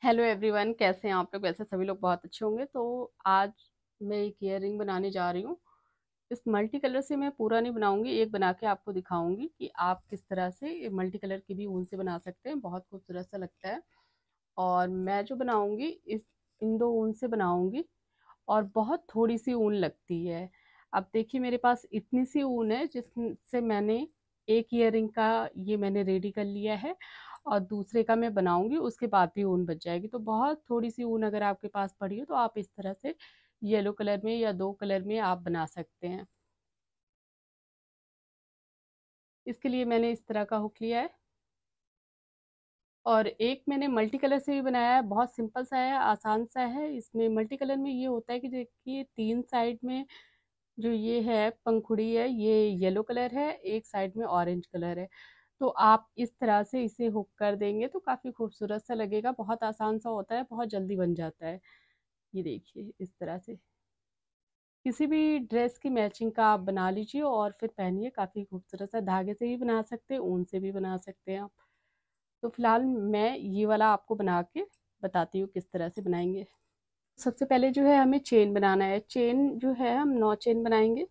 Hello everyone, कैसे हैं आप लोग। वैसे सभी लोग बहुत अच्छे होंगे। तो आज मैं एक ईयर रिंग बनाने जा रही हूँ। इस मल्टी कलर से मैं पूरा नहीं बनाऊंगी, एक बना के आपको दिखाऊंगी कि आप किस तरह से मल्टी कलर की भी ऊन से बना सकते हैं। बहुत खूबसूरत सा लगता है। और मैं जो बनाऊंगी इस इन दो ऊन से बनाऊंगी, और बहुत थोड़ी सी ऊन लगती है। अब देखिए, मेरे पास इतनी सी ऊन है जिससे मैंने एक ईयरिंग का ये मैंने रेडी कर लिया है, और दूसरे का मैं बनाऊंगी, उसके बाद भी ऊन बच जाएगी। तो बहुत थोड़ी सी ऊन अगर आपके पास पड़ी हो तो आप इस तरह से येलो कलर में या दो कलर में आप बना सकते हैं। इसके लिए मैंने इस तरह का हुक लिया है, और एक मैंने मल्टी कलर से भी बनाया है। बहुत सिंपल सा है, आसान सा है। इसमें मल्टी कलर में ये होता है कि देखिए, तीन साइड में जो ये है पंखुड़ी है, ये येलो कलर है, एक साइड में ऑरेंज कलर है। तो आप इस तरह से इसे हुक कर देंगे तो काफ़ी खूबसूरत सा लगेगा। बहुत आसान सा होता है, बहुत जल्दी बन जाता है। ये देखिए, इस तरह से किसी भी ड्रेस की मैचिंग का आप बना लीजिए और फिर पहनिए। काफ़ी खूबसूरत सा, धागे से भी बना सकते हैं, ऊन से भी बना सकते हैं आप। तो फिलहाल मैं ये वाला आपको बना के बताती हूँ किस तरह से बनाएंगे। सबसे पहले जो है हमें चेन बनाना है। चेन जो है हम 9 चेन बनाएंगे।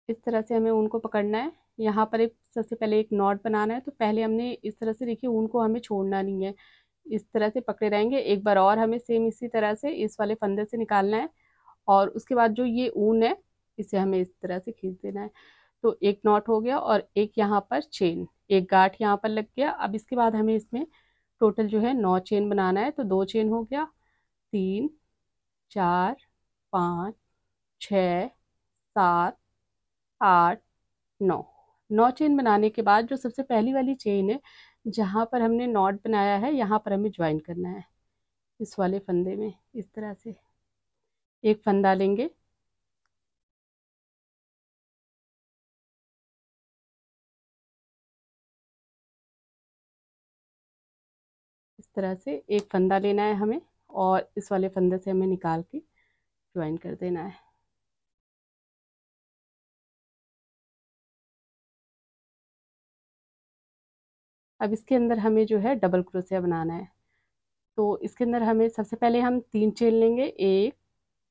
इस तरह से हमें ऊन को पकड़ना है। यहाँ पर एक सबसे पहले एक नॉट बनाना है। तो पहले हमने इस तरह से, देखिए, ऊन को हमें छोड़ना नहीं है, इस तरह से पकड़े रहेंगे। एक बार और हमें सेम इसी तरह से इस वाले फंदे से निकालना है, और उसके बाद जो ये ऊन है इसे हमें इस तरह से खींच देना है। तो एक नॉट हो गया, और एक यहाँ पर चेन, एक गांठ यहाँ पर लग गया। अब इसके बाद हमें इसमें टोटल जो है 9 चेन बनाना है। तो 2 चेन हो गया, 3, 4, 5, 6, 7, 8, 9। 9 चेन बनाने के बाद जो सबसे पहली वाली चेन है, जहाँ पर हमने नॉट बनाया है, यहाँ पर हमें ज्वाइन करना है। इस वाले फंदे में इस तरह से एक फंदा लेंगे, इस तरह से एक फंदा लेना है हमें, और इस वाले फंदे से हमें निकाल के ज्वाइन कर देना है। अब इसके अंदर हमें जो है डबल क्रोशिया बनाना है। तो इसके अंदर हमें सबसे पहले हम 3 चेन लेंगे, 1,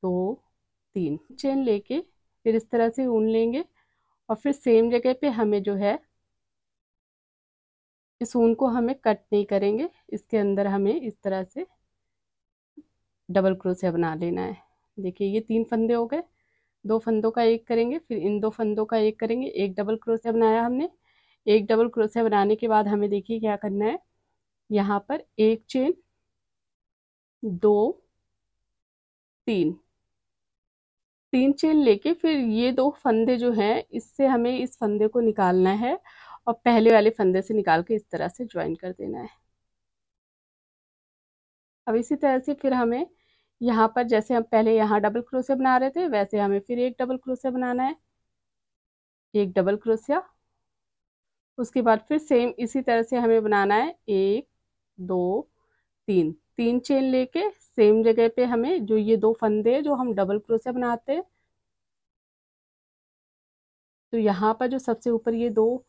2, 3 चेन लेके फिर इस तरह से ऊन लेंगे, और फिर सेम जगह पे हमें जो है इस ऊन को हमें कट नहीं करेंगे। इसके अंदर हमें इस तरह से डबल क्रोशिया बना लेना है। देखिए, ये 3 फंदे हो गए। 2 फंदों का एक करेंगे, फिर इन 2 फंदों का एक करेंगे। एक डबल क्रोशिया बनाया हमने। एक डबल क्रोशिया बनाने के बाद हमें देखिए क्या करना है। यहाँ पर एक चेन, 2, 3, 3 चेन लेके फिर ये 2 फंदे जो हैं इससे हमें इस फंदे को निकालना है, और पहले वाले फंदे से निकाल के इस तरह से ज्वाइन कर देना है। अब इसी तरह से फिर हमें यहाँ पर, जैसे हम पहले यहाँ डबल क्रोशिया बना रहे थे, वैसे हमें फिर एक डबल क्रोशिया बनाना है। एक डबल क्रोशिया, उसके बाद फिर सेम इसी तरह से हमें बनाना है। 1, 2, 3, 3 चेन लेके सेम जगह पे हमें जो ये 2 फंदे जो हम डबल क्रोशिया बनाते हैं, तो यहाँ पर जो सबसे ऊपर ये दो,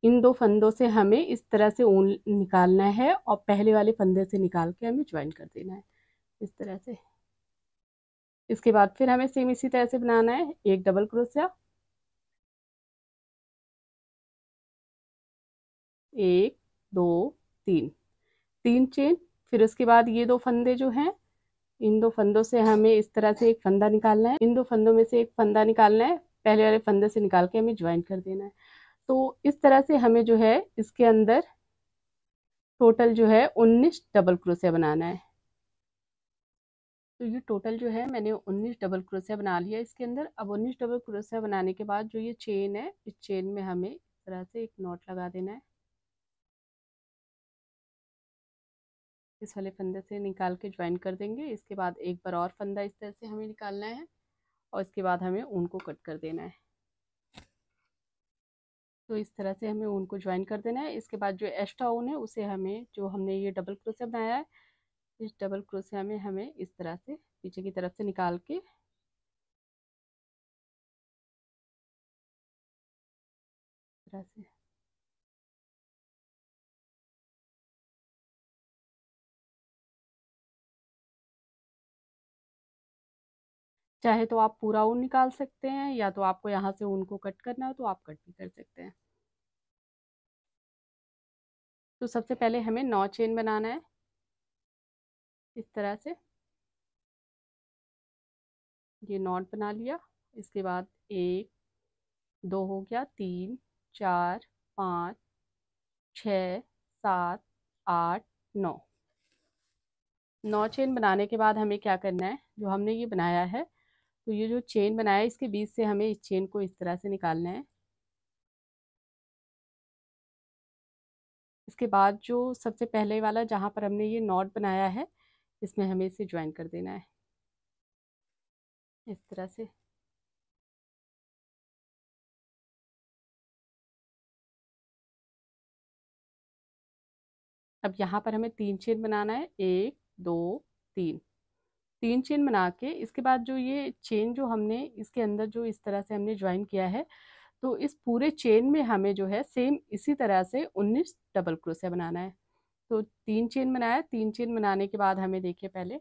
इन 2 फंदों से हमें इस तरह से ऊन निकालना है, और पहले वाले फंदे से निकाल के हमें ज्वाइन कर देना है इस तरह से। इसके बाद फिर हमें सेम इसी तरह से बनाना है। एक डबल क्रोशिया, 1, 2, 3, 3 चेन। फिर उसके बाद ये 2 फंदे जो हैं, इन 2 फंदों से हमें इस तरह से एक फंदा निकालना है। इन 2 फंदों में से एक फंदा निकालना है, पहले वाले फंदे से निकाल के हमें ज्वाइन कर देना है। तो इस तरह से हमें जो है इसके अंदर टोटल जो है 19 डबल क्रोशिया बनाना है। तो ये टोटल जो है मैंने 19 डबल क्रोशिया बना लिया इसके अंदर। अब 19 डबल क्रोशिया बनाने के बाद जो ये चेन है, इस चेन में हमें इस तरह से एक नॉट लगा देना है। इस वाले फंदे से निकाल के ज्वाइन कर देंगे। इसके बाद एक बार और फंदा इस तरह से हमें निकालना है, और इसके बाद हमें ऊन को कट कर देना है। तो इस तरह से हमें ऊन को ज्वाइन कर देना है। इसके बाद जो एक्स्ट्रा ऊन है उसे हमें, जो हमने ये डबल क्रोशिया बनाया है, इस डबल क्रोशिया में हमें इस तरह से पीछे की तरफ से निकाल के इस तरह से चाहे तो आप पूरा ऊन निकाल सकते हैं, या तो आपको यहाँ से ऊन को कट करना हो तो आप कट भी कर सकते हैं। तो सबसे पहले हमें 9 चेन बनाना है इस तरह से। ये नॉट बना लिया। इसके बाद 1 2 हो गया, 3 4 5 6 7 8 9। 9 चेन बनाने के बाद हमें क्या करना है, जो हमने ये बनाया है, तो ये जो चेन बनाया है इसके बीच से हमें इस चेन को इस तरह से निकालना है। इसके बाद जो सबसे पहले वाला जहाँ पर हमने ये नॉट बनाया है, इसमें हमें इसे ज्वाइन कर देना है इस तरह से। अब यहाँ पर हमें 3 चेन बनाना है, 1 2 3। 3 चेन बना के इसके बाद जो ये चेन जो हमने इसके अंदर जो इस तरह से हमने ज्वाइन किया है, तो इस पूरे चेन में हमें जो है सेम इसी तरह से 19 डबल क्रोशिया बनाना है। तो 3 चेन बनाया, 3 चेन बनाने के बाद हमें देखिए पहले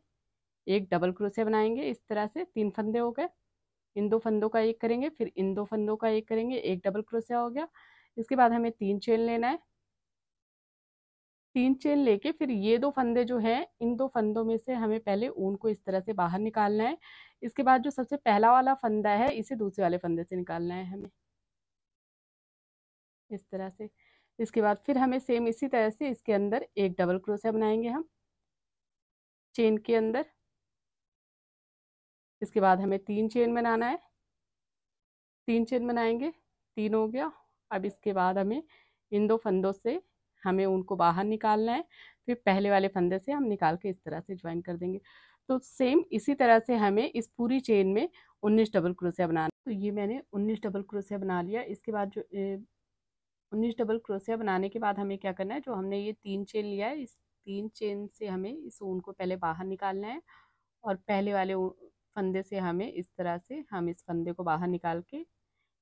एक डबल क्रोशिया बनाएंगे इस तरह से। 3 फंदे हो गए, इन 2 फंदों का एक करेंगे, फिर इन 2 फंदों का एक करेंगे, एक डबल क्रोशिया हो गया। इसके बाद हमें 3 चेन लेना है। 3 चेन लेके फिर ये 2 फंदे जो हैं, इन 2 फंदों में से हमें पहले ऊन को इस तरह से बाहर निकालना है। इसके बाद जो सबसे पहला वाला फंदा है, इसे दूसरे वाले फंदे से निकालना है हमें इस तरह से। इसके बाद फिर हमें सेम इसी तरह से इसके अंदर एक डबल क्रोशिया बनाएंगे हम चेन के अंदर। इसके बाद हमें 3 चेन बनाना है, 3 चेन बनाएंगे, 3 हो गया। अब इसके बाद हमें इन 2 फंदों से हमें उनको बाहर निकालना है, फिर पहले वाले फंदे से हम निकाल के इस तरह से ज्वाइन कर देंगे। तो सेम इसी तरह से हमें इस पूरी चेन में 19 डबल क्रोशिया बनाना। तो ये मैंने 19 डबल क्रोशिया बना लिया। इसके बाद जो 19 डबल क्रोशिया बनाने के बाद हमें क्या करना है, जो हमने ये 3 चेन लिया है, इस 3 चेन से हमें इस ऊन को पहले बाहर निकालना है, और पहले वाले फंदे से हमें इस तरह से हम इस फंदे को बाहर निकाल के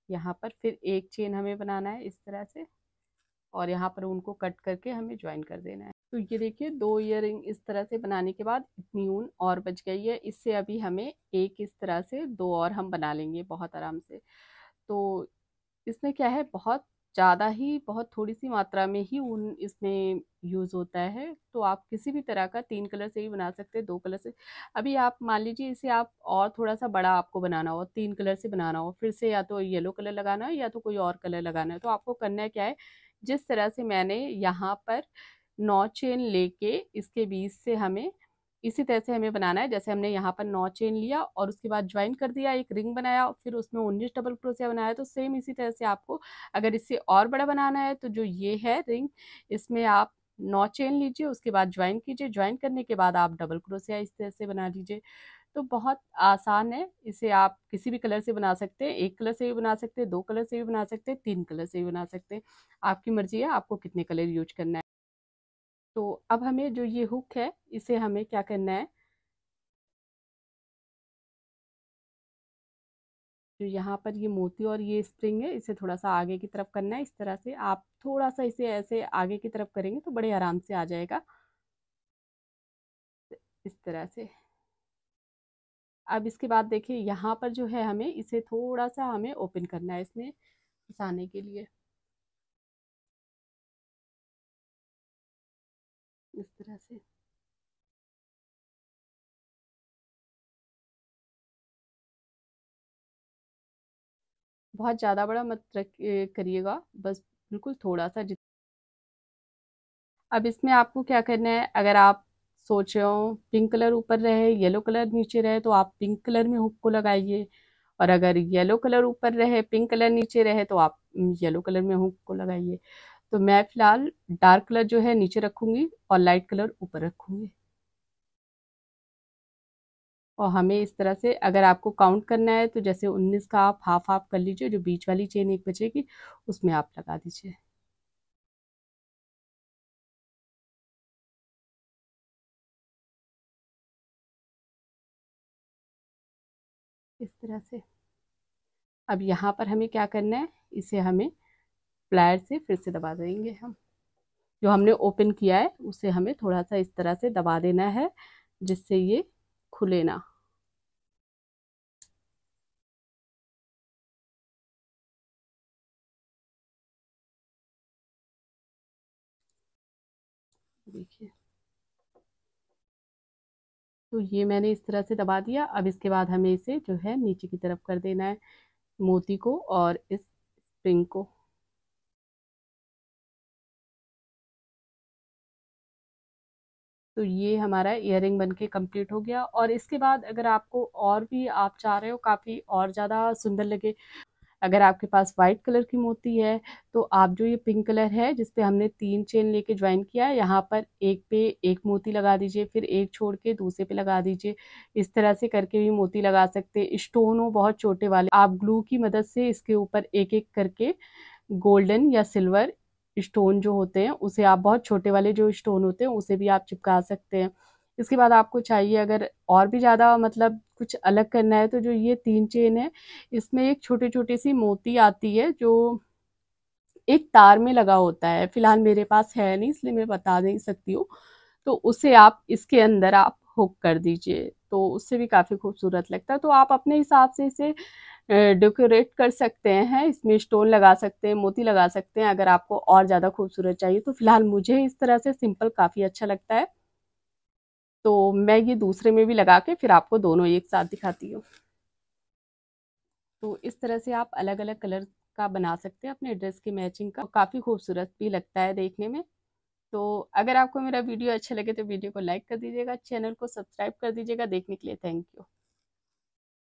यहाँ पर फिर एक चेन हमें बनाना है इस तरह से, और यहाँ पर उनको कट करके हमें ज्वाइन कर देना है। तो ये देखिए 2 ईयरिंग इस तरह से बनाने के बाद इतनी ऊन और बच गई है। इससे अभी हमें एक इस तरह से 2 और हम बना लेंगे बहुत आराम से। तो इसमें क्या है, बहुत ज़्यादा ही, बहुत थोड़ी सी मात्रा में ही ऊन इसमें यूज़ होता है। तो आप किसी भी तरह का 3 कलर से भी बना सकते हैं, 2 कलर से। अभी आप मान लीजिए इसे आप और थोड़ा सा बड़ा आपको बनाना हो, 3 कलर से बनाना हो, फिर से या तो येलो कलर लगाना है या तो कोई और कलर लगाना है, तो आपको करना है क्या है, जिस तरह से मैंने यहाँ पर 9 चेन लेके इसके बीच से हमें इसी तरह से हमें बनाना है। जैसे हमने यहाँ पर 9 चेन लिया और उसके बाद ज्वाइन कर दिया, एक रिंग बनाया, फिर उसमें 19 डबल क्रोशिया बनाया, तो सेम इसी तरह से आपको अगर इससे और बड़ा बनाना है, तो जो ये है रिंग, इसमें आप 9 चेन लीजिए, उसके बाद ज्वाइन कीजिए, ज्वाइन करने के बाद आप डबल क्रोशिया इस तरह से बना लीजिए। तो बहुत आसान है। इसे आप किसी भी कलर से बना सकते हैं, एक कलर से भी बना सकते हैं, 2 कलर से भी बना सकते हैं, 3 कलर से भी बना सकते हैं। आपकी मर्जी है आपको कितने कलर यूज करना है। तो अब हमें जो ये हुक है, इसे हमें क्या करना है, जो यहाँ पर ये मोती और ये स्प्रिंग है, इसे थोड़ा सा आगे की तरफ करना है इस तरह से। आप थोड़ा सा इसे ऐसे आगे की तरफ करेंगे तो बड़े आराम से आ जाएगा इस तरह से। अब इसके बाद देखिए यहाँ पर जो है, हमें इसे थोड़ा सा हमें ओपन करना है इसमें फंसाने के लिए इस तरह से। बहुत ज़्यादा बड़ा मत करिएगा, बस बिल्कुल थोड़ा सा। अब इसमें आपको क्या करना है, अगर आप सोच रहे हो पिंक कलर ऊपर रहे येलो कलर नीचे रहे, तो आप पिंक कलर में हुक को लगाइए, और अगर येलो कलर ऊपर रहे पिंक कलर नीचे रहे, तो आप येलो कलर में हुक को लगाइए। तो मैं फिलहाल डार्क कलर जो है नीचे रखूंगी और लाइट कलर ऊपर रखूंगी। और हमें इस तरह से अगर आपको काउंट करना है, तो जैसे 19 का आप हाफ हाफ कर लीजिए, जो बीच वाली चेन एक बचेगी उसमें आप लगा दीजिए इस तरह से। अब यहाँ पर हमें क्या करना है, इसे हमें प्लायर से फिर से दबा देंगे हम। जो हमने ओपन किया है उसे हमें थोड़ा सा इस तरह से दबा देना है, जिससे ये खुले ना। देखिए, तो ये मैंने इस तरह से दबा दिया। अब इसके बाद हमें इसे जो है नीचे की तरफ कर देना है, मोती को और इस स्प्रिंग को। तो ये हमारा इयररिंग बनके कंप्लीट हो गया। और इसके बाद अगर आपको और भी आप चाह रहे हो काफ़ी और ज़्यादा सुंदर लगे, अगर आपके पास वाइट कलर की मोती है तो आप जो ये पिंक कलर है जिस पे हमने 3 चेन लेके ज्वाइन किया है, यहाँ पर एक पे एक मोती लगा दीजिए, फिर एक छोड़ के दूसरे पे लगा दीजिए। इस तरह से करके भी मोती लगा सकते हैं। स्टोन हो बहुत छोटे वाले, आप ग्लू की मदद से इसके ऊपर एक एक करके गोल्डन या सिल्वर स्टोन जो होते हैं उसे आप, बहुत छोटे वाले जो स्टोन होते हैं उसे भी आप चिपका सकते हैं। इसके बाद आपको चाहिए अगर और भी ज़्यादा मतलब कुछ अलग करना है, तो जो ये 3 चेन है इसमें एक छोटी-छोटी सी मोती आती है जो एक तार में लगा होता है। फिलहाल मेरे पास है नहीं इसलिए मैं बता नहीं सकती हूँ। तो उसे आप इसके अंदर आप हुक कर दीजिए, तो उससे भी काफ़ी खूबसूरत लगता है। तो आप अपने हिसाब से इसे डेकोरेट कर सकते हैं, इसमें स्टोन लगा सकते हैं, मोती लगा सकते हैं अगर आपको और ज़्यादा खूबसूरत चाहिए। तो फिलहाल मुझे इस तरह से सिंपल काफ़ी अच्छा लगता है। तो मैं ये दूसरे में भी लगा के फिर आपको दोनों एक साथ दिखाती हूँ। तो इस तरह से आप अलग-अलग कलर का बना सकते हैं अपने ड्रेस की मैचिंग का, काफ़ी खूबसूरत भी लगता है देखने में। तो अगर आपको मेरा वीडियो अच्छा लगे तो वीडियो को लाइक कर दीजिएगा, चैनल को सब्सक्राइब कर दीजिएगा। देखने के लिए थैंक यू।